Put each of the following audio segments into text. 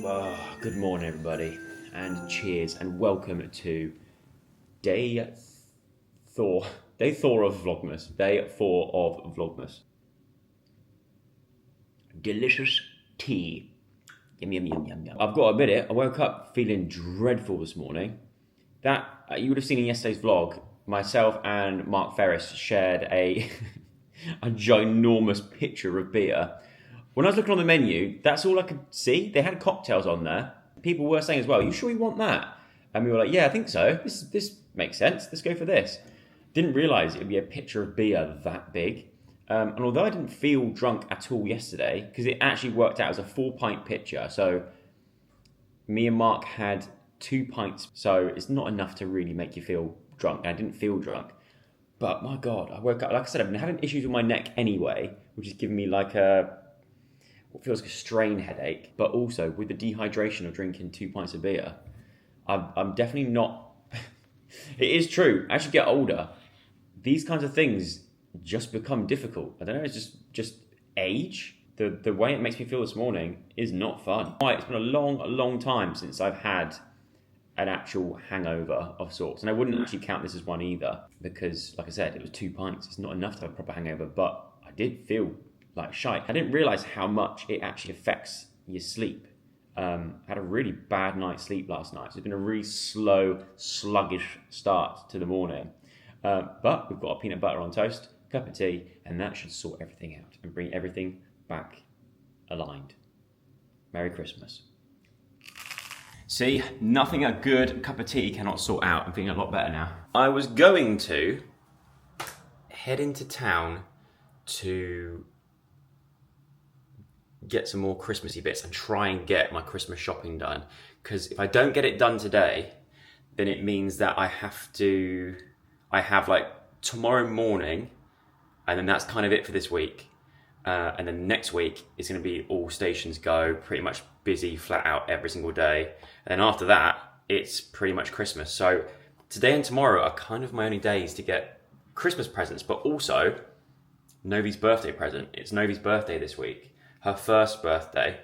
Good morning, everybody, and cheers, and welcome to day 4 of Vlogmas. Day 4 of Vlogmas. Delicious tea. Yum, yum, yum, yum, yum. I've got to admit it, I woke up feeling dreadful this morning. That, you would have seen in yesterday's vlog, myself and Mark Ferris shared a ginormous picture of beer. When I was looking on the menu, that's all I could see. They had cocktails on there. People were saying as well, "You sure you want that?" And we were like, "Yeah, I think so. This makes sense. Let's go for this." Didn't realise it would be a picture of beer that big. And although I didn't feel drunk at all yesterday, because it actually worked out as a 4-pint pitcher, so me and Mark had 2 pints, so it's not enough to really make you feel drunk. I didn't feel drunk. But my God, I woke up, like I said, I've been having issues with my neck anyway, which is giving me like what feels like a strain headache, but also with the dehydration of drinking 2 pints of beer, I'm definitely not. It is true. As you get older, these kinds of things just become difficult. I don't know. It's just age. The way it makes me feel this morning is not fun. It's been a long time since I've had an actual hangover of sorts, and I wouldn't actually count this as one either, because, like I said, it was 2 pints. It's not enough to have a proper hangover, but I did feel like shite. I didn't realise how much it actually affects your sleep. Had a really bad night's sleep last night. So it's been a really slow, sluggish start to the morning. But we've got a peanut butter on toast, cup of tea, and that should sort everything out and bring everything back aligned. Merry Christmas. See, nothing a good cup of tea cannot sort out. I'm feeling a lot better now. I was going to head into town to get some more Christmassy bits and try and get my Christmas shopping done, because if I don't get it done today, then it means that I have like tomorrow morning, and then that's kind of it for this week, and then next week is going to be all stations go, pretty much busy flat out every single day, and then after that it's pretty much Christmas. So today and tomorrow are kind of my only days to get Christmas presents, but also Novi's birthday present. It's Novi's birthday this week, her first birthday.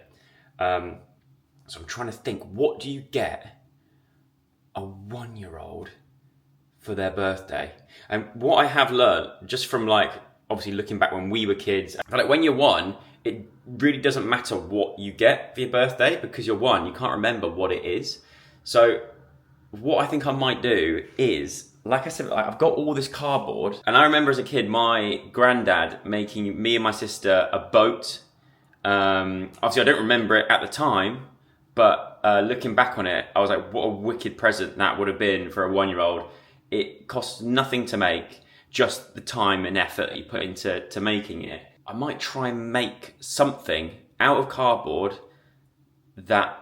So I'm trying to think, what do you get a 1-year-old for their birthday? And what I have learned, just from like, obviously looking back when we were kids, like when you're 1, it really doesn't matter what you get for your birthday, because you're 1, you can't remember what it is. So what I think I might do is, like I said, I've got all this cardboard, and I remember as a kid, my granddad making me and my sister a boat. Obviously I don't remember it at the time, but looking back on it, I was like, what a wicked present that would have been for a 1-year-old. It costs nothing to make, just the time and effort you put into making it. I might try and make something out of cardboard that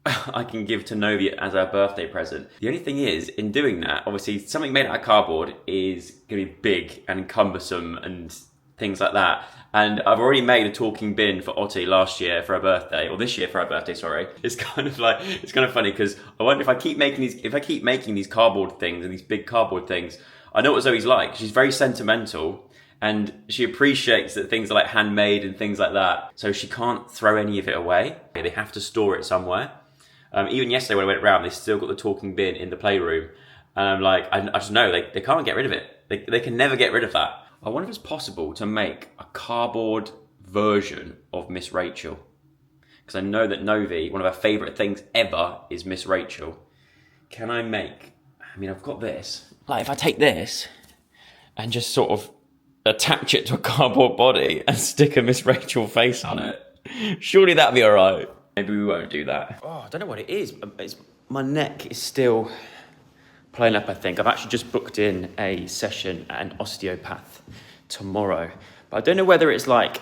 I can give to Novi as our birthday present. The only thing is, in doing that, obviously something made out of cardboard is going to be big and cumbersome and things like that. And I've already made a talking bin for Otti last year for her birthday, or this year for her birthday, sorry. It's kind of funny, because I wonder if I keep making these cardboard things and these big cardboard things, I know what Zoe's like. She's very sentimental, and she appreciates that things are like handmade and things like that. So she can't throw any of it away. They have to store it somewhere. Even yesterday when I went around, they still got the talking bin in the playroom. And I'm like, I just know they can't get rid of it. They can never get rid of that. I wonder if it's possible to make a cardboard version of Miss Rachel. Because I know that Novi, one of her favourite things ever is Miss Rachel. Can I make, I've got this. Like if I take this and just sort of attach it to a cardboard body and stick a Miss Rachel face on it, surely that'd be alright. Maybe we won't do that. Oh, I don't know what it is. My neck is still playing up, I think. I've actually just booked in a session at an Osteopath tomorrow. But I don't know whether it's like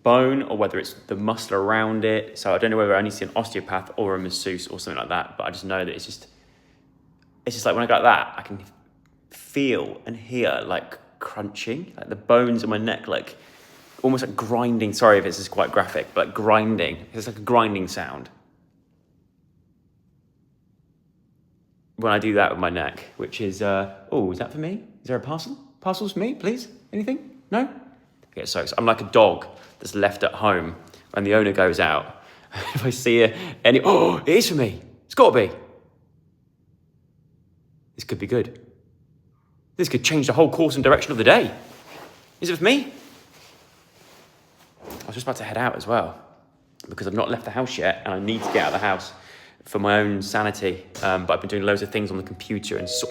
bone or whether it's the muscle around it. So I don't know whether I need to see an osteopath or a masseuse or something like that. But I just know that it's just like when I go like that, I can feel and hear like crunching, like the bones in my neck, like almost like grinding. Sorry if this is quite graphic, but grinding. It's like a grinding sound when I do that with my neck, which is, is that for me? Is there a parcel? Parcels for me, please? Anything? No? Okay, so I'm like a dog that's left at home and the owner goes out If I see any... Oh, it is for me. It's got to be. This could be good. This could change the whole course and direction of the day. Is it for me? I was just about to head out as well because I've not left the house yet and I need to get out of the house for my own sanity. But I've been doing loads of things on the computer and so...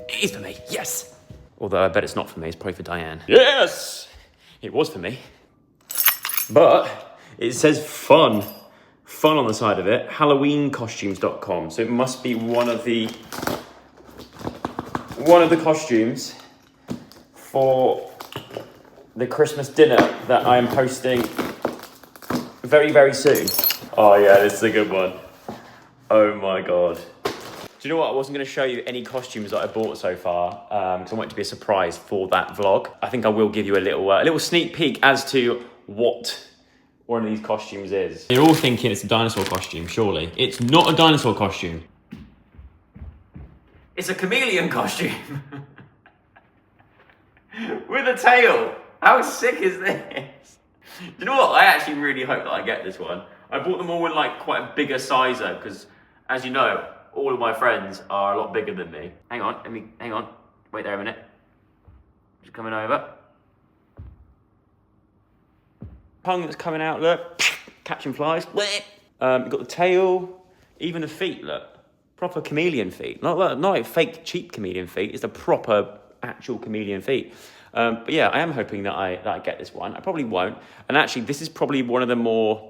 It is for me, yes! Although I bet it's not for me, it's probably for Dianne. Yes! It was for me. But it says fun. Fun on the side of it. HalloweenCostumes.com. So it must be one of the costumes for the Christmas dinner that I am posting very, very soon. Oh yeah, this is a good one. Oh my God. Do you know what? I wasn't going to show you any costumes that I bought so far because I want it to be a surprise for that vlog. I think I will give you a little sneak peek as to what one of these costumes is. You're all thinking it's a dinosaur costume, surely. It's not a dinosaur costume. It's a chameleon costume. With a tail. How sick is this? Do you know what? I actually really hope that I get this one. I bought them all in like quite a bigger size though, because as you know, all of my friends are a lot bigger than me. Hang on, hang on. Wait there a minute. Just coming over. Tongue that's coming out, look. Catching flies. You've got the tail, even the feet, look. Proper chameleon feet. Not like fake cheap chameleon feet, it's the proper actual chameleon feet. But yeah, I am hoping that I get this one. I probably won't. And actually, this is probably one of the more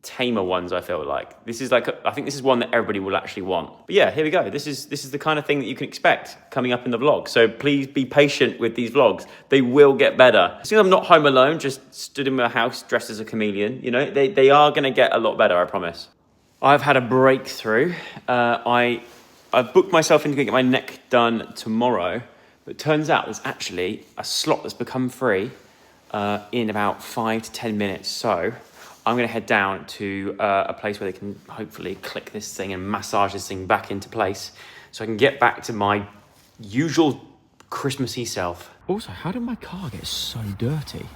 tamer ones, I feel like. This is like, I think this is one that everybody will actually want. But yeah, here we go. This is the kind of thing that you can expect coming up in the vlog. So please be patient with these vlogs. They will get better. As soon as I'm not home alone, just stood in my house dressed as a chameleon, you know, they are going to get a lot better, I promise. I've had a breakthrough. I've booked myself in to get my neck done tomorrow, but it turns out there's actually a slot that's become free in about 5 to 10 minutes. So I'm going to head down to a place where they can hopefully click this thing and massage this thing back into place so I can get back to my usual Christmassy self. Also, how did my car get so dirty?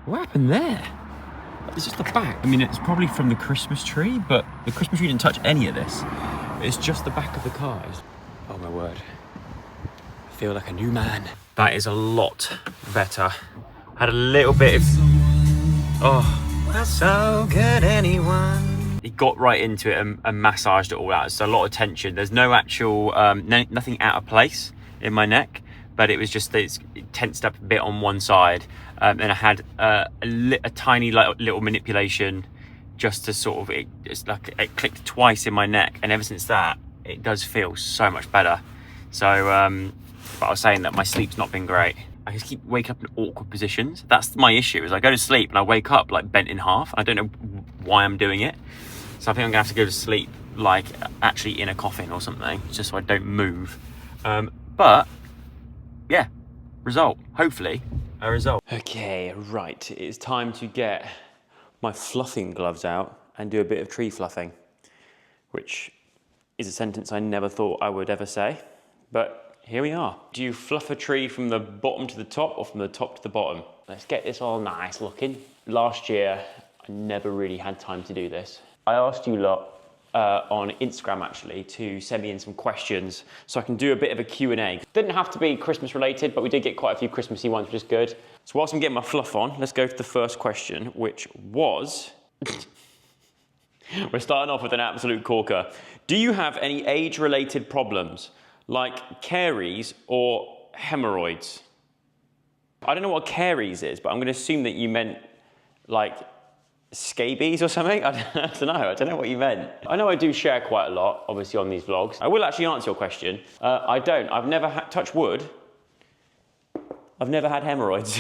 What happened there? It's just the back. I mean, it's probably from the Christmas tree, but the Christmas tree didn't touch any of this. It's just the back of the car. Oh my word. I feel like a new man. That is a lot better. Had a little bit of... Oh. That's so good, anyone. He got right into it and massaged it all out. It's a lot of tension. There's no actual, nothing out of place in my neck, but it was just that it tensed up a bit on one side. And I had a tiny little manipulation just to sort of, it clicked twice in my neck. And ever since that, it does feel so much better. So, but I was saying that my sleep's not been great. I just keep waking up in awkward positions. That's my issue, is I go to sleep and I wake up like bent in half. I don't know why I'm doing it. So I think I'm gonna have to go to sleep like actually in a coffin or something, just so I don't move. But yeah, result, hopefully a result. Okay, right, it is time to get my fluffing gloves out and do a bit of tree fluffing, which is a sentence I never thought I would ever say, but here we are. Do you fluff a tree from the bottom to the top or from the top to the bottom? Let's get this all nice looking. Last year, I never really had time to do this. I asked you lot on Instagram actually to send me in some questions so I can do a bit of a Q&A. Didn't have to be Christmas related, but we did get quite a few Christmassy ones, which is good. So whilst I'm getting my fluff on, let's go to the first question, which was... We're starting off with an absolute corker. Do you have any age-related problems? Like caries or hemorrhoids? I don't know what caries is, but I'm going to assume that you meant like scabies or something. I don't know what you meant. I know I do share quite a lot, obviously, on these vlogs. I will actually answer your question. I don't. I've never had, touch wood, I've never had hemorrhoids.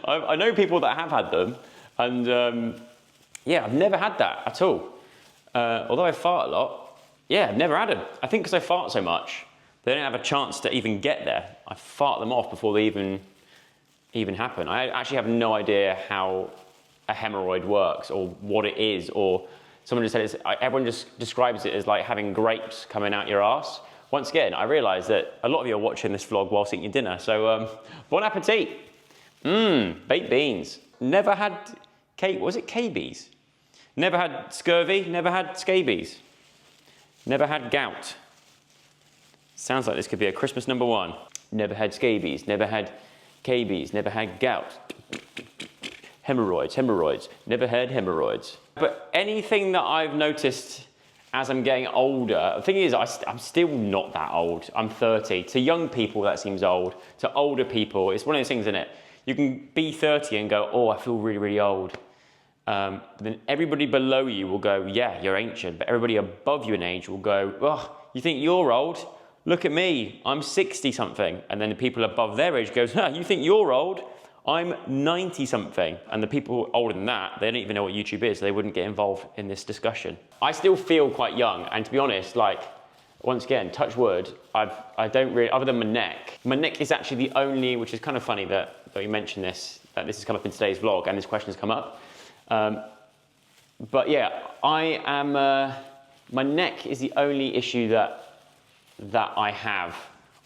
I know people that have had them, and yeah, I've never had that at all. Although I fart a lot. Yeah, I've never had them. I think because I fart so much, they don't have a chance to even get there. I fart them off before they even happen. I actually have no idea how a hemorrhoid works or what it is, or someone just said everyone just describes it as like having grapes coming out your ass. Once again, I realise that a lot of you are watching this vlog whilst eating your dinner, so bon appetit. Baked beans. Never had Was it KBs? Never had scurvy, never had scabies. Never had gout. Sounds like this could be a Christmas number 1. Never had scabies, never had KBs, never had gout. Hemorrhoids, never had hemorrhoids. But anything that I've noticed as I'm getting older, the thing is, I'm still not that old. I'm 30. To young people, that seems old. To older people, it's one of those things, isn't it? You can be 30 and go, oh, I feel really, really old. But then everybody below you will go, yeah, you're ancient. But everybody above you in age will go, oh, you think you're old? Look at me, I'm 60 something. And then the people above their age goes, you think you're old? I'm 90 something. And the people older than that, they don't even know what YouTube is. So they wouldn't get involved in this discussion. I still feel quite young. And to be honest, like, once again, touch wood, I don't really, other than my neck is actually the only, which is kind of funny that you mentioned this, that this has come up in today's vlog and this question has come up. But yeah, I am, my neck is the only issue that I have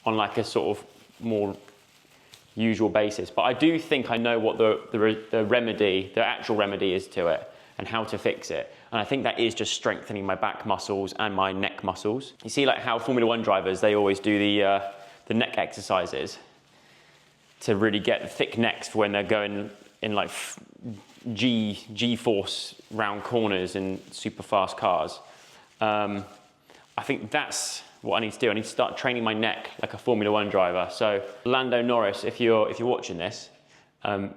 on like a sort of more usual basis. But I do think I know what the remedy, the actual remedy is to it and how to fix it. And I think that is just strengthening my back muscles and my neck muscles. You see like how Formula 1 drivers, they always do the neck exercises to really get the thick necks for when they're going in like G-force round corners in super fast cars. I think that's what I need to do. I need to start training my neck like a Formula 1 driver. So Lando Norris, if you're watching this,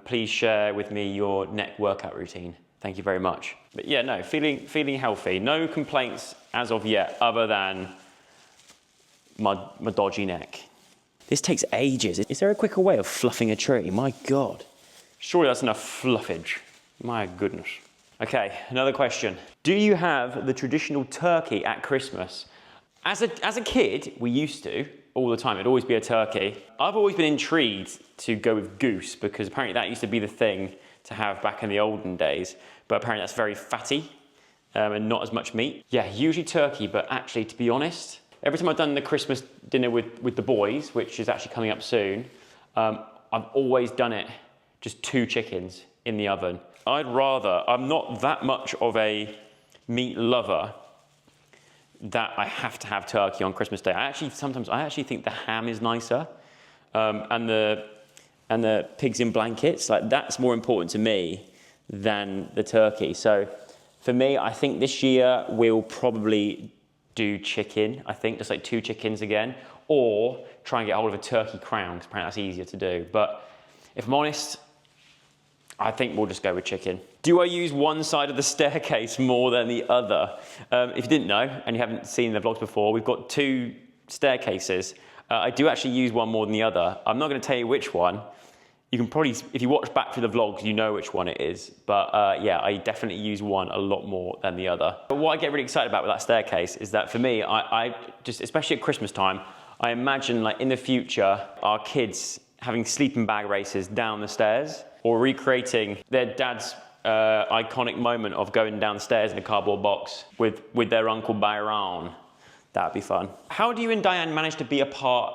please share with me your neck workout routine. Thank you very much. But yeah, no, feeling healthy. No complaints as of yet, other than my dodgy neck. This takes ages. Is there a quicker way of fluffing a tree? My God. Surely that's enough fluffage. My goodness. Okay, another question. Do you have the traditional turkey at Christmas? As a kid, we used to, all the time. It'd always be a turkey. I've always been intrigued to go with goose because apparently that used to be the thing to have back in the olden days. But apparently that's very fatty and not as much meat. Yeah, usually turkey, but actually, to be honest, every time I've done the Christmas dinner with the boys, which is actually coming up soon, I've always done it just 2 chickens in the oven. I'm not that much of a meat lover that I have to have turkey on Christmas Day. I actually think the ham is nicer, and the pigs in blankets, like that's more important to me than the turkey. So for me, I think this year we'll probably do chicken. I think just like 2 chickens again, or try and get hold of a turkey crown, because apparently that's easier to do. But if I'm honest, I think we'll just go with chicken. Do I use one side of the staircase more than the other? If you didn't know, and you haven't seen the vlogs before, we've got 2 staircases. I do actually use one more than the other. I'm not going to tell you which one. You can probably, if you watch back through the vlogs, you know which one it is. But yeah, I definitely use one a lot more than the other. But what I get really excited about with that staircase is that for me, I just, especially at Christmas time, I imagine like in the future, our kids having sleeping bag races down the stairs, or recreating their dad's iconic moment of going downstairs in a cardboard box with their Uncle Byron. That'd be fun. How do you and Dianne manage to be apart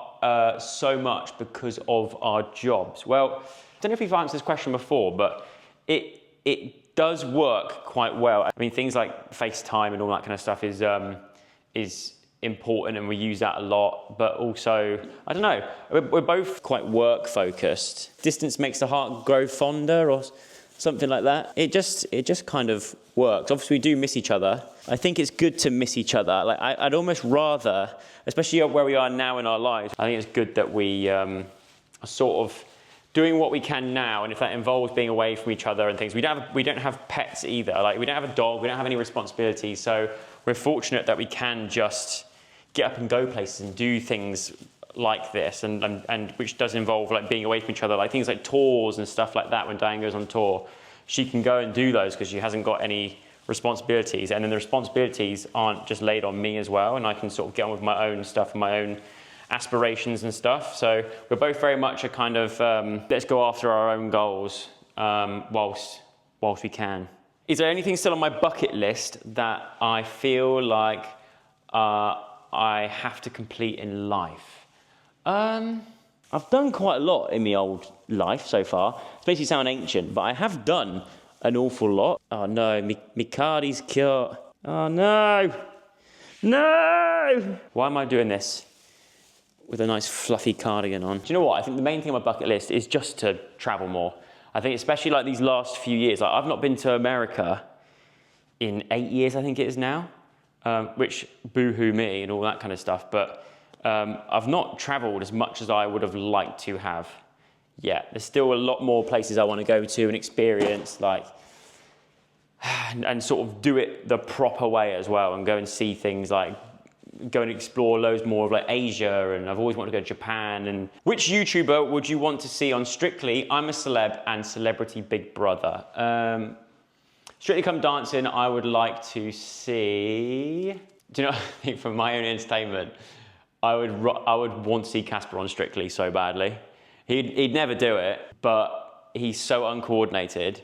so much because of our jobs? Well, I don't know if we've answered this question before, but it does work quite well. I mean, things like FaceTime and all that kind of stuff is important, and we use that a lot, but also, I don't know, we're both quite work focused. Distance makes the heart grow fonder or something like that. It just kind of works. Obviously we do miss each other. I think it's good to miss each other. Like I'd almost rather, especially where we are now in our lives, I think it's good that we are sort of doing what we can now, and if that involves being away from each other and things. We don't have pets either. Like we don't have a dog, we don't have any responsibilities, so we're fortunate that we can just get up and go places and do things like this, and which does involve like being away from each other, like things like tours and stuff like that. When Dianne goes on tour, she can go and do those because she hasn't got any responsibilities, and then the responsibilities aren't just laid on me as well, and I can sort of get on with my own stuff and my own aspirations and stuff. So we're both very much a kind of let's go after our own goals whilst we can. Is there anything still on my bucket list that I feel like I have to complete in life? I've done quite a lot in my old life so far. It makes me sound ancient, but I have done an awful lot. Oh no, me cardi's caught. Oh no, no! Why am I doing this with a nice fluffy cardigan on? Do you know what? I think the main thing on my bucket list is just to travel more. I think especially like these last few years, like I've not been to America in 8 years, I think it is now, which boo-hoo me and all that kind of stuff, but I've not traveled as much as I would have liked to have yet. There's still a lot more places I want to go to and experience, like, and sort of do it the proper way as well, and go and see things like, go and explore loads more of like Asia, and I've always wanted to go to Japan. And which YouTuber would you want to see on Strictly, I'm a Celeb, and Celebrity Big Brother? Strictly Come Dancing, I would like to see. Do you know, I think for my own entertainment, I would want to see Casper on Strictly so badly. He'd never do it, but he's so uncoordinated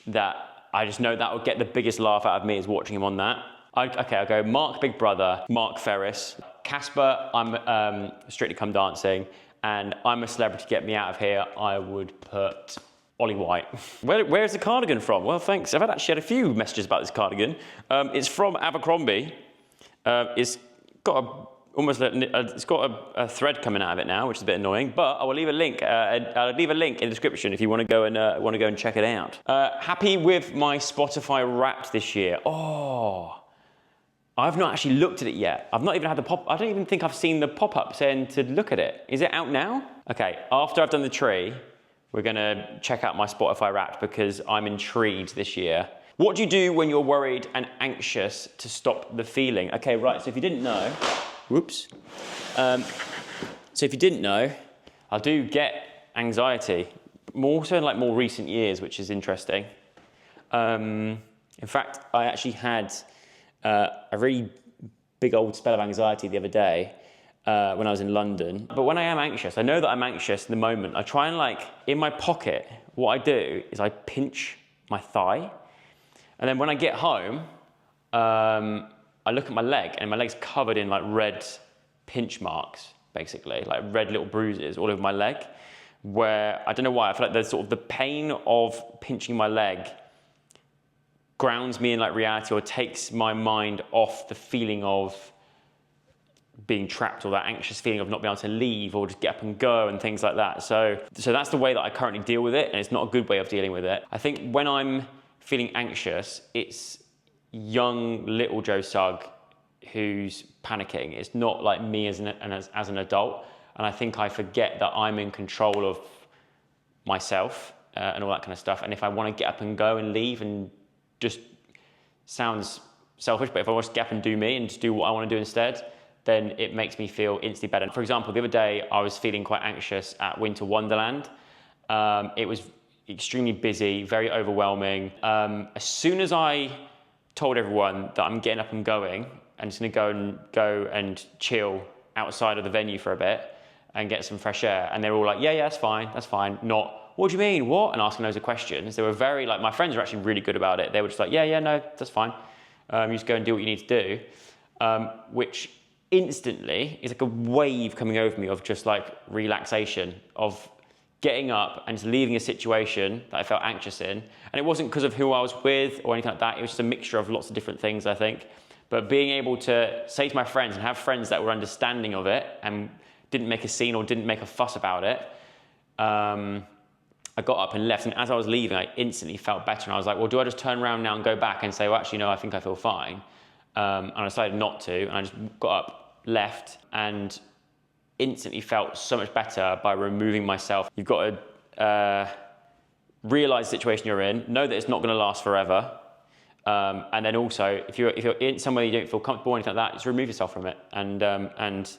that I just know that would get the biggest laugh out of me is watching him on that. Okay, I'll go Mark Big Brother, Mark Ferris, Casper, I'm Strictly Come Dancing, and I'm a Celebrity, Get Me Out of Here, I would put Ollie White. Where's the cardigan from? Well, thanks. I've actually had a few messages about this cardigan. It's from Abercrombie. It's got it's got a thread coming out of it now, which is a bit annoying. But I will leave a link. I'll leave a link in the description if you want to go and check it out. Happy with my Spotify Wrapped this year. Oh, I've not actually looked at it yet. I've not even had the pop. I don't even think I've seen the pop-up saying to look at it. Is it out now? Okay. After I've done the tree, we're gonna check out my Spotify Wrapped because I'm intrigued this year. What do you do when you're worried and anxious to stop the feeling? Okay, right. So if you didn't know. Whoops. So if you didn't know, I do get anxiety, more so in like more recent years, which is interesting. In fact, I actually had a really big old spell of anxiety the other day when I was in London. But when I am anxious, I know that I'm anxious in the moment. I try and like, in my pocket, what I do is I pinch my thigh. And then when I get home, I look at my leg and my leg's covered in like red pinch marks, basically, like red little bruises all over my leg, where I don't know why, I feel like there's sort of the pain of pinching my leg grounds me in like reality or takes my mind off the feeling of being trapped or that anxious feeling of not being able to leave or just get up and go and things like that. So that's the way that I currently deal with it, and it's not a good way of dealing with it. I think when I'm feeling anxious, it's young little Joe Sugg who's panicking. It's not like me as an adult, and I think I forget that I'm in control of myself and all that kind of stuff. And if I want to get up and go and leave, and just sounds selfish, but if I want to get up and do me and just do what I want to do instead, then it makes me feel instantly better. For example, the other day I was feeling quite anxious at Winter Wonderland. It was extremely busy, very overwhelming. As soon as I told everyone that I'm getting up and going, and just gonna go and chill outside of the venue for a bit and get some fresh air, and they're all like, yeah, that's fine. Not, what do you mean, what? And asking loads of questions. They were very, like, my friends are actually really good about it. They were just like, yeah, no, that's fine. You just go and do what you need to do, which instantly is like a wave coming over me of just like relaxation, of getting up and just leaving a situation that I felt anxious in. And it wasn't because of who I was with or anything like that. It was just a mixture of lots of different things, I think. But being able to say to my friends and have friends that were understanding of it and didn't make a scene or didn't make a fuss about it, I got up and left. And as I was leaving, I instantly felt better. And I was like, well, do I just turn around now and go back and say, well, actually, no, I think I feel fine. And I decided not to. And I just got up, left, and instantly felt so much better by removing myself. You've got to realize the situation you're in, know that it's not going to last forever, and then also if you're in somewhere you don't feel comfortable or anything like that, just remove yourself from it and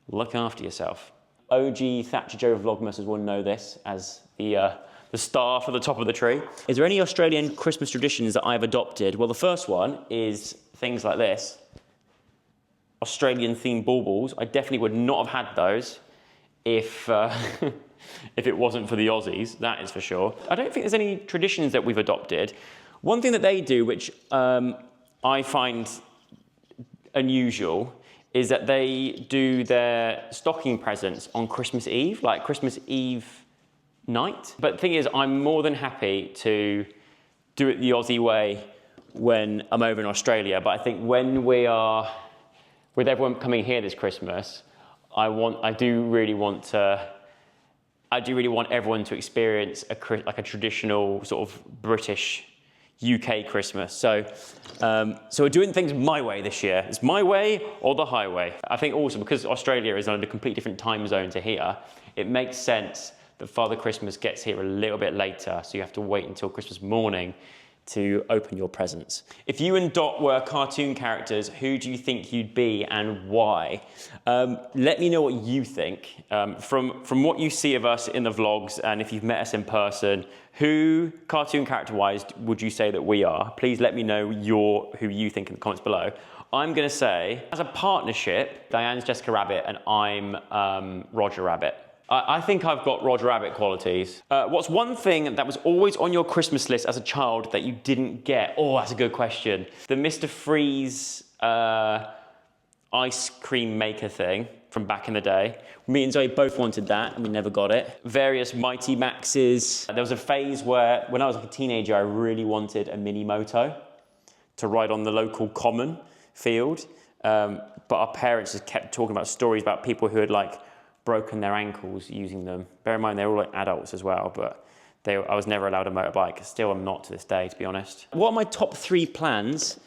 look after yourself. OG Thatcher Joe Vlogmas will know this as the star for the top of the tree. Is there any Australian Christmas traditions that I've adopted? Well, the first one is things like this. Australian themed baubles. I definitely would not have had those if if it wasn't for the Aussies, that is for sure. I don't think there's any traditions that we've adopted. One thing that they do, which I find unusual, is that they do their stocking presents on Christmas Eve, like Christmas Eve night. But the thing is, I'm more than happy to do it the Aussie way when I'm over in Australia. But I think when we are, with everyone coming here this Christmas, I do really want everyone to experience like a traditional sort of British UK Christmas. So we're doing things my way this year. It's my way or the highway. I think also because Australia is on a completely different time zone to here, it makes sense that Father Christmas gets here a little bit later. So you have to wait until Christmas morning to open your presents. If you and Dot were cartoon characters, who do you think you'd be and why? Let me know what you think. From what you see of us in the vlogs, and if you've met us in person, who, cartoon character-wise, would you say that we are? Please let me know who you think in the comments below. I'm gonna say, as a partnership, Diane's Jessica Rabbit and I'm Roger Rabbit. I think I've got Roger Rabbit qualities. What's one thing that was always on your Christmas list as a child that you didn't get? Oh, that's a good question. The Mr. Freeze ice cream maker thing from back in the day. Me and Zoe both wanted that and we never got it. Various Mighty Maxes. There was a phase where, when I was like a teenager, I really wanted a mini moto to ride on the local common field. But our parents just kept talking about stories about people who had like broken their ankles using them. Bear in mind, they're all like adults as well, but I was never allowed a motorbike. Still, I'm not to this day, to be honest. What are my top 3 plans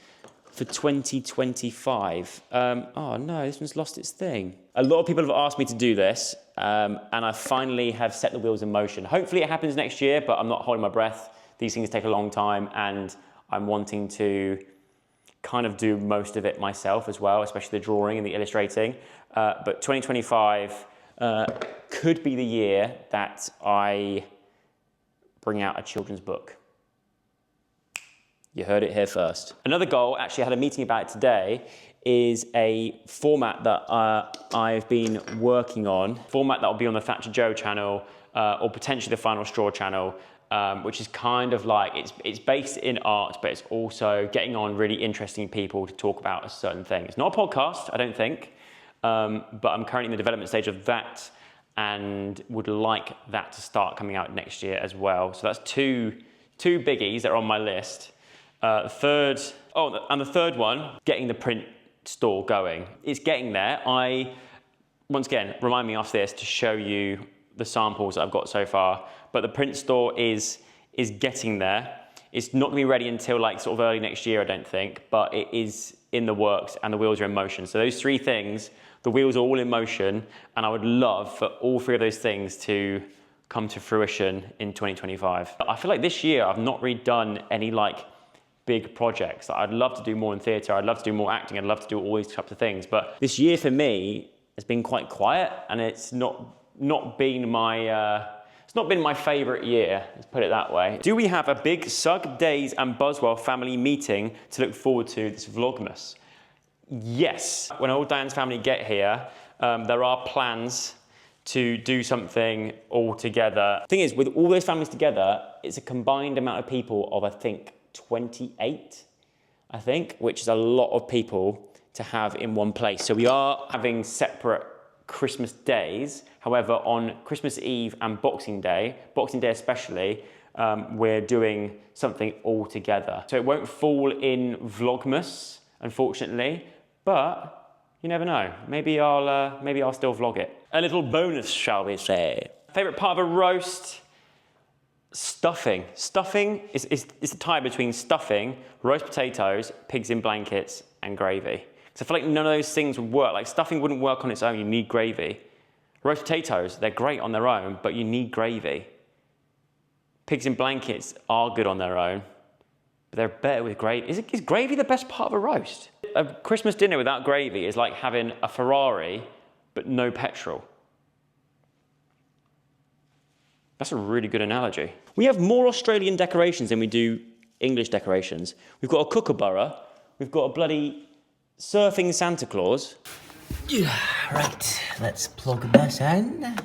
for 2025? Oh no, this one's lost its thing. A lot of people have asked me to do this, and I finally have set the wheels in motion. Hopefully it happens next year, but I'm not holding my breath. These things take a long time, and I'm wanting to kind of do most of it myself as well, especially the drawing and the illustrating. But 2025, could be the year that I bring out a children's book. You heard it here first. Another goal, actually I had a meeting about it today, is a format that I've been working on. Format that will be on the Thatcher Joe channel, or potentially the Final Straw channel, which is kind of like, it's based in art, but it's also getting on really interesting people to talk about a certain thing. It's not a podcast, I don't think. But I'm currently in the development stage of that and would like that to start coming out next year as well. So that's two biggies that are on my list. And the third one, getting the print store going. It's getting there. Once again, remind me after this to show you the samples that I've got so far, but the print store is getting there. It's not gonna be ready until like sort of early next year, I don't think, but it is in the works and the wheels are in motion. So those 3 things, the wheels are all in motion, and I would love for all 3 of those things to come to fruition in 2025. I feel like this year I've not really done any like big projects. I'd love to do more in theatre, I'd love to do more acting, I'd love to do all these types of things, but this year for me has been quite quiet, and it's not been my favourite year, let's put it that way. Do we have a big Sug, Days and Buzzwell family meeting to look forward to this Vlogmas? Yes. When all Diane's family get here, there are plans to do something all together. Thing is, with all those families together, it's a combined amount of people of, I think, 28, which is a lot of people to have in one place. So we are having separate Christmas days. However, on Christmas Eve and Boxing Day especially, we're doing something all together. So it won't fall in Vlogmas, unfortunately, but you never know. Maybe I'll still vlog it. A little bonus, shall we say. Favorite part of a roast? Stuffing. Stuffing is the tie between stuffing, roast potatoes, pigs in blankets, and gravy. So I feel like none of those things would work. Like stuffing wouldn't work on its own, you need gravy. Roast potatoes, they're great on their own, but you need gravy. Pigs in blankets are good on their own, but they're better with gravy. Is gravy the best part of a roast? A Christmas dinner without gravy is like having a Ferrari, but no petrol. That's a really good analogy. We have more Australian decorations than we do English decorations. We've got a kookaburra, we've got a bloody surfing Santa Claus. Yeah, right, let's plug this in.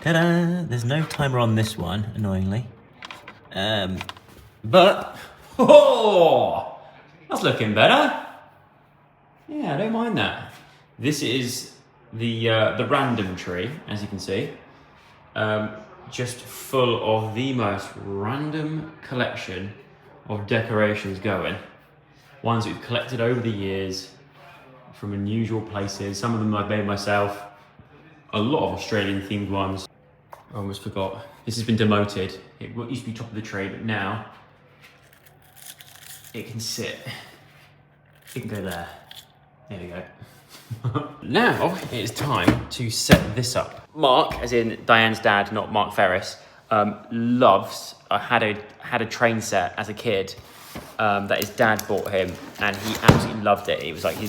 Ta-da! There's no timer on this one, annoyingly. But, Oh, that's looking better. Yeah, I don't mind that. This is the random tree, as you can see. just full of the most random collection of decorations going. Ones we've collected over the years from unusual places. Some of them I've made myself. A lot of Australian themed ones. I almost forgot. This has been demoted. It used to be top of the tree, but now it can sit. It can go there. There we go. Now it's time to set this up. Mark, as in Diane's dad, not Mark Ferris, loves. I had a train set as a kid that his dad bought him, and he absolutely loved it. It was like I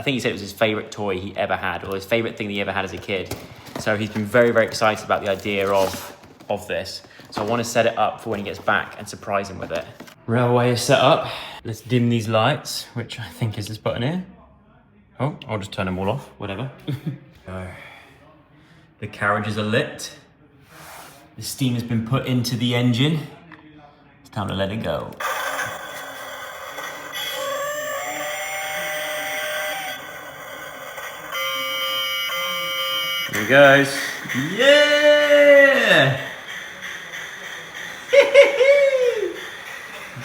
think he said it was his favourite toy he ever had, or his favourite thing he ever had as a kid. So he's been very, very excited about the idea of this. So I want to set it up for when he gets back and surprise him with it. Railway is set up. Let's dim these lights, which I think is this button here. Oh, I'll just turn them all off, whatever. The carriages are lit. The steam has been put into the engine. It's time to let it go. Here it goes. Yeah!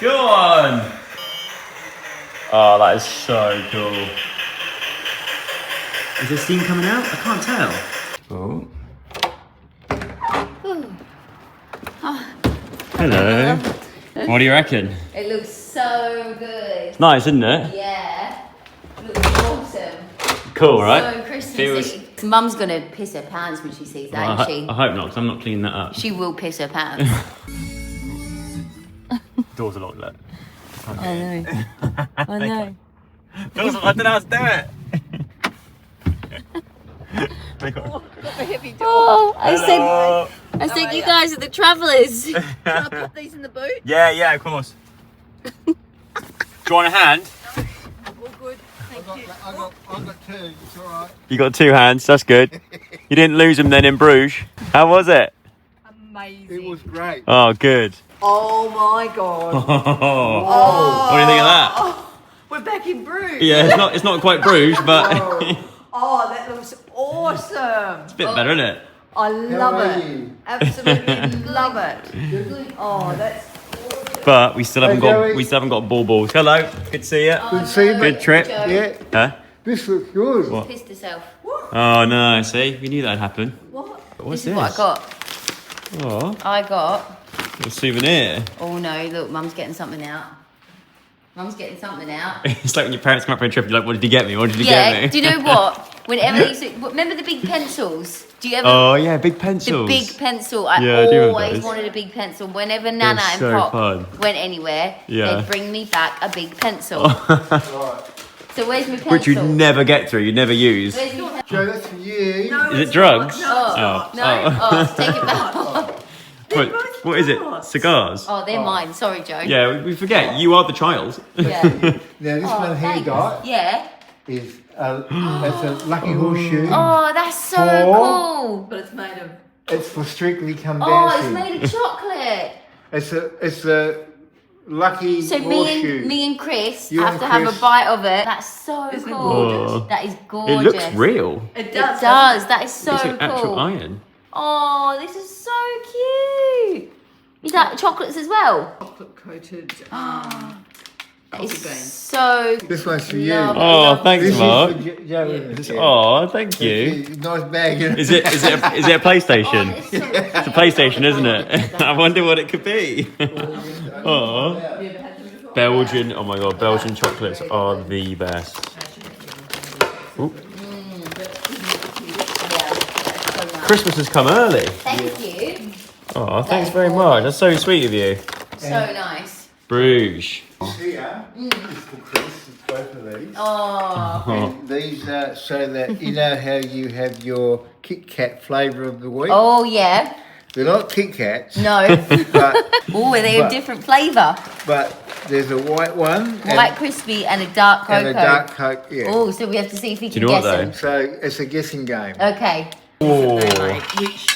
Go on! Oh, that is so cool. Is there steam coming out? I can't tell. Oh. Hello. What do you reckon? It looks so good. It's nice, isn't it? Yeah. It looks awesome. Cool, right? So Christmassy. Mum's gonna piss her pants when she sees that, Well, isn't she? I hope not, because I'm not cleaning that up. She will piss her pants. Doors are locked, look. I know. I know. Doors, I don't know how to do it. Oh, Hello. I said you guys are the travellers. Can I put these in the boot? Yeah, of course. Do you want a hand? All good. Thank you. I got two, it's alright. You got 2 hands, that's good. You didn't lose them then in Bruges. How was it? Amazing. It was great. Oh, good. Oh my god. What do you think of that? Oh, we're back in Bruges. Yeah, it's not quite Bruges, but Oh, that looks awesome. it's a bit better, isn't it? I love are it. you? Absolutely love it. Oh, that's But we still haven't Hey, Joey. got ball balls. Hello, good to see you. Good to see you. Good trip. Yeah, Huh? this looks good. What? Pissed herself. Oh no, see, we knew that'd happen. what? What's This is what I got. Oh, I got. a souvenir. Oh no, look, Mum's getting something out. Mum's getting something out. It's like when your parents come up for a trip, you're like, what did you get me? What did you get Yeah, me? do you know what? Whenever they used to, remember the big pencils? Do you ever? Oh yeah, big The pencils. big pencil. I Yeah, I do remember always those. wanted a big pencil. Whenever Nana and so Pop fun. went anywhere, Yeah. they'd bring me back a big pencil. So where's my pencil? Which you'd never get through, you'd never use. Where's my pencil? Joe, that's for you. No, Is it it's drugs? Not. No, Oh. it's not. No? Oh, take it back. What is it? Cigars? Oh, they're mine. Sorry, Joe. Yeah, we forget. You are the child. Yeah. Now this Oh, one here thanks. got Yeah. is that's a lucky horseshoe. Oh, that's so Four. cool. But it's made of. It's for Strictly Come Oh, it's Dancing. made of chocolate. It's a lucky So horseshoe. me and Chris You have and to have a Chris. bite of it. That's so Isn't it cool. gorgeous? That is It gorgeous. looks real. It It does. does. That is so It's like actual cool. iron. Oh, this is so cute. Is that chocolates as well? Chocolate coated. It's Coffee bean. so This one's for you. lovely. Oh, thanks, This Mark. is for Joe. isn't it? Oh, thank you. Nice bag. Is it a PlayStation? Oh, it's so It's a PlayStation, isn't it? I wonder what it could be. Oh, Belgian. Oh my god, Belgian chocolates are the best. Ooh. Christmas has come early. Thank you. Oh, thanks very much. That's so sweet of you. So nice. Bruges. Here is for Chris. It's both of these. Oh. And these are so that you know how you have your Kit Kat flavour of the week. Oh yeah. They're not Kit Kats. No. But Oh, they're a But- different flavour. there's a white one. White crispy and a dark cocoa. and a dark Coke. Yeah. Oh, so we have to see if we Do can you know guess what, them. So it's a guessing game. Okay. Oh, Which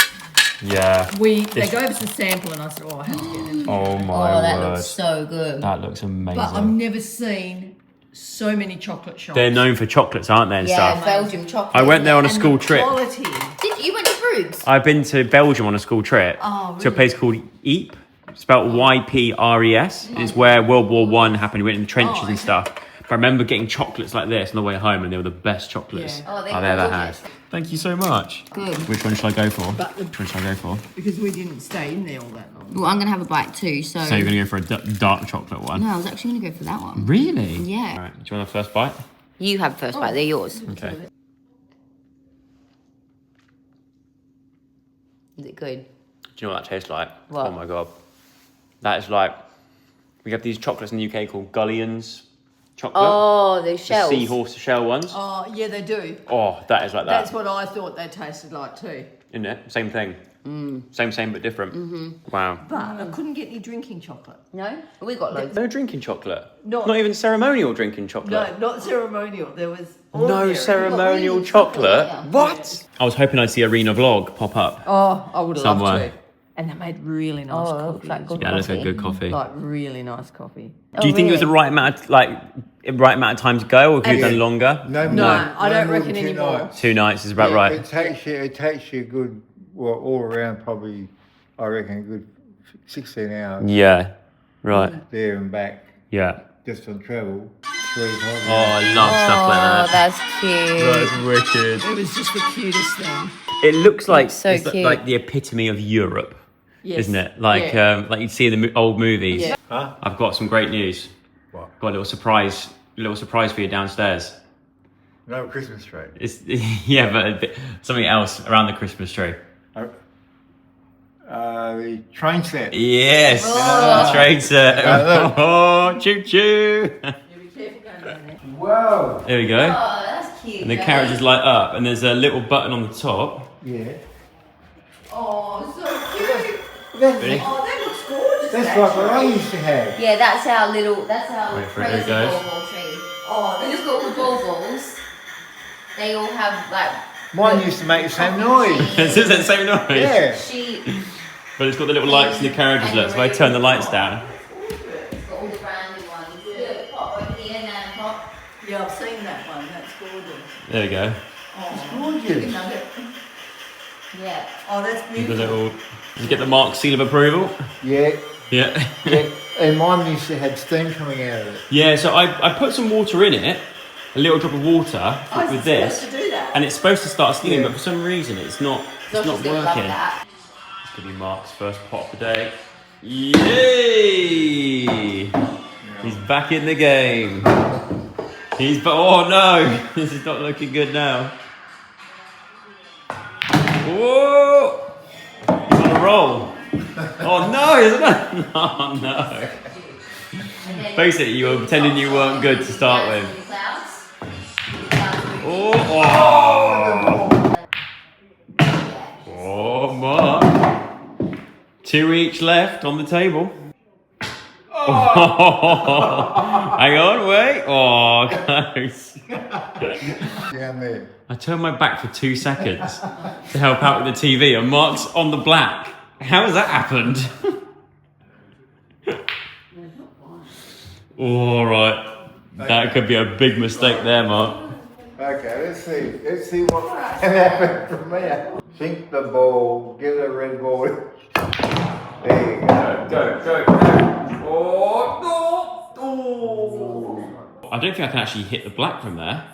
yeah. they gave us a sample and I said, oh, I have to get them. Oh my Oh, that word. looks so good. That looks amazing. But I've never seen so many chocolate shops. They're known for chocolates, aren't they, and Yeah, stuff? Belgium chocolate. I went there on a And school the trip. quality. Did You went to Bruges? I've been to Belgium on a school trip to a place called Ypres, spelled Ypres. It's where World War One happened. We went in the trenches and stuff. But I remember getting chocolates like this on the way home, and they were the best chocolates I've ever had. Thank you so much. Good. Which one should I go for? Which one should I go for? Because we didn't stay in there all that long. Well, I'm going to have a bite too, so... So you're going to go for a dark chocolate one? No, I was actually going to go for that one. Really? Yeah. All right, do you want the first bite? You have first bite, they're yours. Okay. Is it good? Do you know what that tastes like? What? Oh my God. That is like... We have these chocolates in the UK called Gullions chocolate. Oh, those The shells. seahorse shell ones. Oh, yeah, they do. Oh, that is like that. That's what I thought they tasted like too. Isn't it? Same thing. Same, but different. Wow. But I couldn't get any drinking chocolate. No? We got loads. No drinking chocolate. Not- Not even ceremonial drinking chocolate. No, not ceremonial. There was No ordinary. ceremonial really chocolate. chocolate, yeah. What? I was hoping I'd see Arena Vlog pop up. Oh, I would have loved Somewhere. to. And they made really nice Oh, coffee. looks like good Yeah, that's a coffee. good coffee. Like really nice coffee. Do you think it was the right amount of right amount of time to go, or could you have done longer? No, No, I don't more reckon than 2 anymore. nights. 2 nights is about right. It takes you a good, well, all around probably, I reckon, a good 16 hours Yeah. Right. there and back, Yeah. just on travel. 3 times. Oh, I love stuff like Oh, that. that's cute. That's wicked. It was just the cutest thing. It looks like So it's cute. like the epitome of Europe, Yes. isn't it? Like like you'd see in the old movies. Yeah. Huh? I've got some great news. What? Got a little surprise for you downstairs. No Christmas tree. It's yeah, but a bit, something else around the Christmas tree. The train set. Yes, the train set. look. Oh, choo choo. Wow. There we go. Oh, that's cute. And the carriages light up, and there's a little button on the top. Yeah. Oh, so cute. Ready? Oh, that looks gorgeous. That's like what I used to have. Yeah, that's our Wait for it, crazy there it goes. bauble tree. Oh, they just got all the baubles. They all have like... Mine used to make the same noise. It's the same noise. Yeah. She... But it's got the little lights in the carriages. Look, so if I turn the lights down. It's got all the branded ones. Look, pop over here, Nan, pop. Yeah, I've seen that one. That's gorgeous. There we go. Gorgeous. Yeah. Oh, that's The beautiful. little. Did you get the mark seal of approval? Yeah. Yeah. Yeah. And mine used to have steam coming out of it. Yeah. So I put some water in it, a little drop of water with this, To do that. and it's supposed to start steaming, Yeah. but for some reason it's not. So It's not she's gonna love working. that. This could be Mark's first pot of the day. Yay! He's back in the game. Oh no! This is not looking good now. Whoa! He's on a roll. Oh no! Isn't it? Oh no! Basically, you were pretending you weren't good to start with. Oh! Oh, Mark. 2 each left on the table. Oh. Hang on, wait. Oh, close. Down there. I turned my back for 2 seconds to help out with the TV, and Mark's on the black. How has that happened? All right. That could be a big mistake there, Mark. Okay, let's see what can happen from here. Sink the ball, get a red ball. There you go. Go. Oh, no. I don't think I can actually hit the black from there.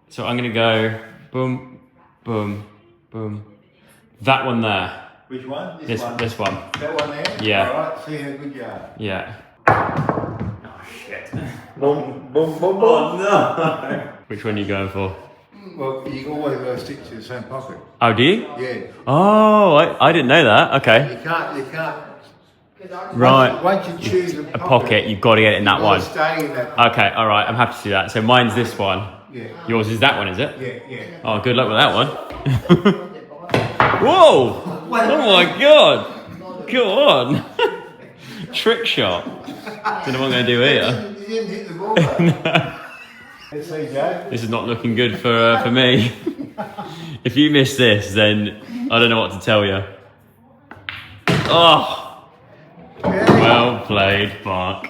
So I'm going to go boom, boom, boom. That one there. Which one? This one. That one there? Yeah. Alright, see how good you are. Yeah. Oh, shit. Boom, boom, boom, boom. Oh, no. Which one are you going for? Well, you always got to stick to the same pocket. Oh, do you? Yeah. Oh, I didn't know that. Okay. You can't. Right. Once you choose a A pocket, you've got to get it in that you one. gotta stay in that pocket. Okay, all right. I'm happy to do that. So mine's this one. Yeah. Yours is that one, is it? Yeah. Oh, good luck with that one. Whoa! Oh my god! Go on! Trick shot. Don't know what I'm going to do here. You didn't hit the ball. Though. Let's see, Joe. This is not looking good for me. If you miss this, then I don't know what to tell you. Oh! Well played, Mark.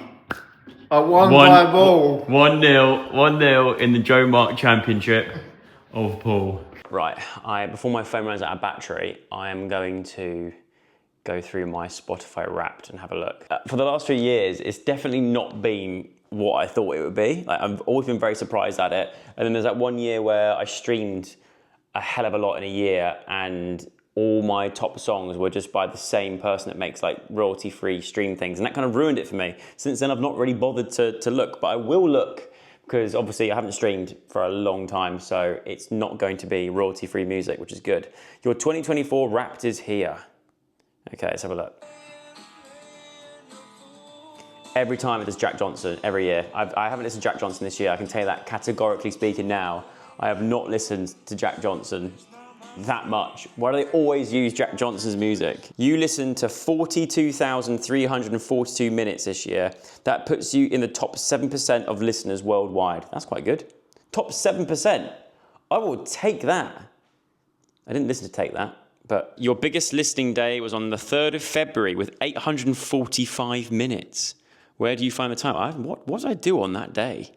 I won by a ball. 1-0 in the Joe Mark Championship of pool. Right, before my phone runs out of battery, I am going to go through my Spotify Wrapped and have a look. For the last few years, it's definitely not been what I thought it would be. Like, I've always been very surprised at it. And then there's that one year where I streamed a hell of a lot in a year, and all my top songs were just by the same person that makes like royalty-free stream things. And that kind of ruined it for me. Since then, I've not really bothered to look, but I will look, because obviously I haven't streamed for a long time, so it's not going to be royalty-free music, which is good. Your 2024 Wrapped is here. Okay, let's have a look. Every time it is Jack Johnson, every year. I haven't listened to Jack Johnson this year, I can tell you that categorically speaking now. I have not listened to Jack Johnson that much. Why do they always use Jack Johnson's music? You listened to 42,342 minutes this year. That puts you in the top 7% of listeners worldwide. That's quite good. Top 7%. I will take that. I didn't listen to Take That, but your biggest listening day was on the 3rd of February with 845 minutes. Where do you find the time? What did I do on that day?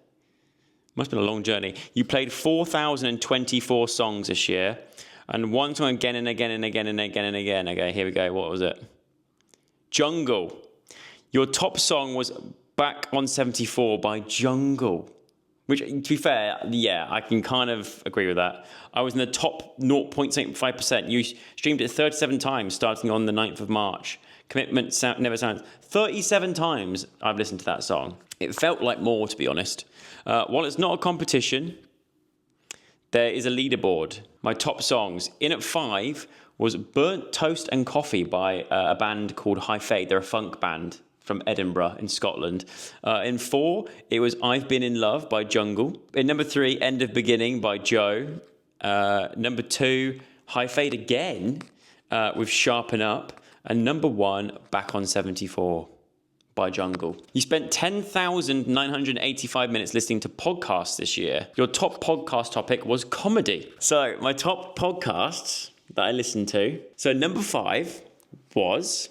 Must have been a long journey. You played 4,024 songs this year, and one song again and again and again and again and again. Okay, here we go. What was it? Jungle. Your top song was Back on 74 by Jungle. Which, to be fair, yeah, I can kind of agree with that. I was in the top 0.75%. You streamed it 37 times starting on the 9th of March. Commitment Never Sounds. 37 times I've listened to that song. It felt like more, to be honest. While it's not a competition, there is a leaderboard. My top songs. In at 5 was Burnt Toast and Coffee by a band called High Fade. They're a funk band from Edinburgh in Scotland. In 4, it was I've Been in Love by Jungle. In number 3, End of Beginning by Joe. Number 2, High Fade again with Sharpen Up. And number 1, Back on 74 by Jungle. You spent 10,985 minutes listening to podcasts this year. Your top podcast topic was comedy. So my top podcasts that I listened to. So number 5 was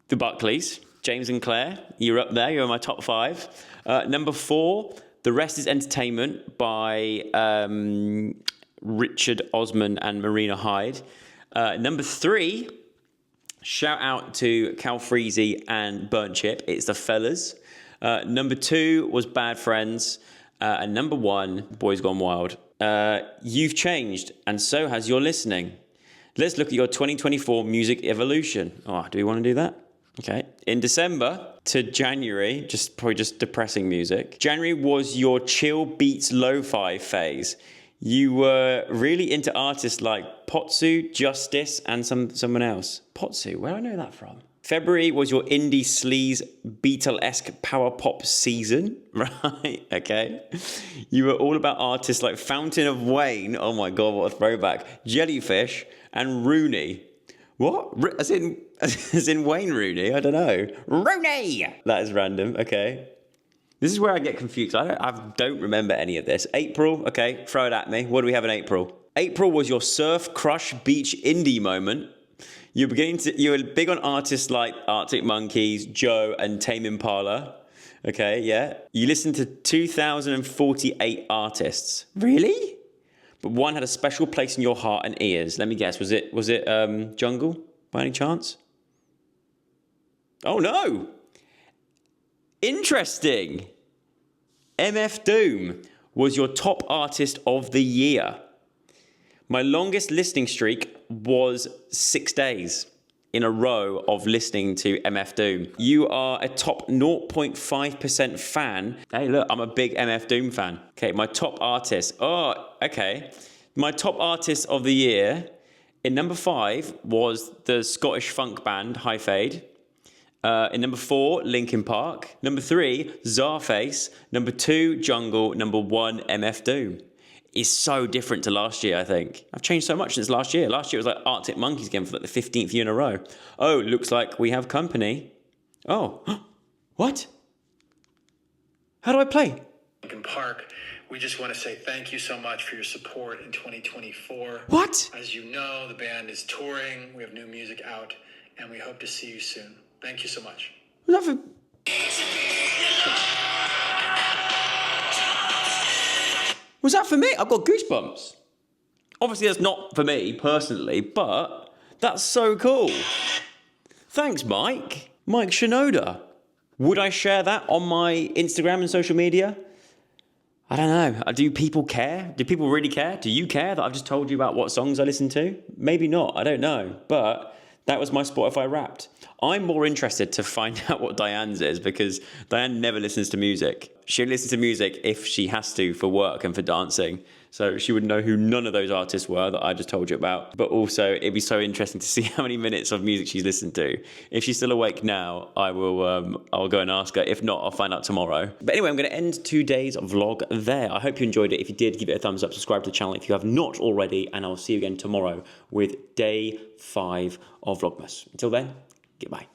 The Buckleys, James and Claire. You're up there, you're in my top 5. Number 4, The Rest is Entertainment by Richard Osman and Marina Hyde. Number 3, shout out to Cal Freezy and Burnt Chip. It's The Fellas. Number 2 was Bad Friends. And number 1, Boys Gone Wild. You've changed, and so has your listening. Let's look at your 2024 music evolution. Oh, do we want to do that? Okay. In December to January, probably just depressing music. January was your chill beats lo-fi phase. You were really into artists like Potsu, Justice, and someone else. Potsu, where do I know that from? February was your indie sleaze Beatle-esque power pop season, right? Okay. You were all about artists like Fountain of Wayne, oh my God, what a throwback, Jellyfish, and Rooney. What? As in Wayne Rooney? I don't know. Rooney! That is random, okay. This is where I get confused. I don't remember any of this. April, okay, throw it at me. What do we have in April? April was your surf crush beach indie moment. You were big on artists like Arctic Monkeys, Joe, and Tame Impala. Okay, yeah. You listened to 2,048 artists. Really? But one had a special place in your heart and ears. Let me guess. Was it Jungle by any chance? Oh no. Interesting. MF Doom was your top artist of the year. My longest listening streak was 6 days in a row of listening to MF Doom. You are a top 0.5% fan. Hey, look, I'm a big MF Doom fan. Okay, my top artist. Oh, okay. My top artist of the year in number 5 was the Scottish funk band High Fade. In number 4, Linkin Park. Number 3, Czarface. Number 2, Jungle. Number 1, MF Doom. It's so different to last year, I think. I've changed so much since last year. Last year it was like Arctic Monkeys again for like the 15th year in a row. Oh, looks like we have company. Oh, what? How do I play? Linkin Park. We just want to say thank you so much for your support in 2024. What? As you know, the band is touring. We have new music out, and we hope to see you soon. Thank you so much. Was that for me? I've got goosebumps. Obviously, that's not for me personally, but that's so cool. Thanks, Mike. Mike Shinoda. Would I share that on my Instagram and social media? I don't know. Do people care? Do people really care? Do you care that I've just told you about what songs I listen to? Maybe not. I don't know. But that was my Spotify Wrapped. I'm more interested to find out what Dianne's is because Dianne never listens to music. She listens to music if she has to for work and for dancing. So she would know who none of those artists were that I just told you about. But also, it'd be so interesting to see how many minutes of music she's listened to. If she's still awake now, I'll go and ask her. If not, I'll find out tomorrow. But anyway, I'm going to end today's vlog there. I hope you enjoyed it. If you did, give it a thumbs up, subscribe to the channel if you have not already, and I'll see you again tomorrow with day 5 of Vlogmas. Until then, goodbye.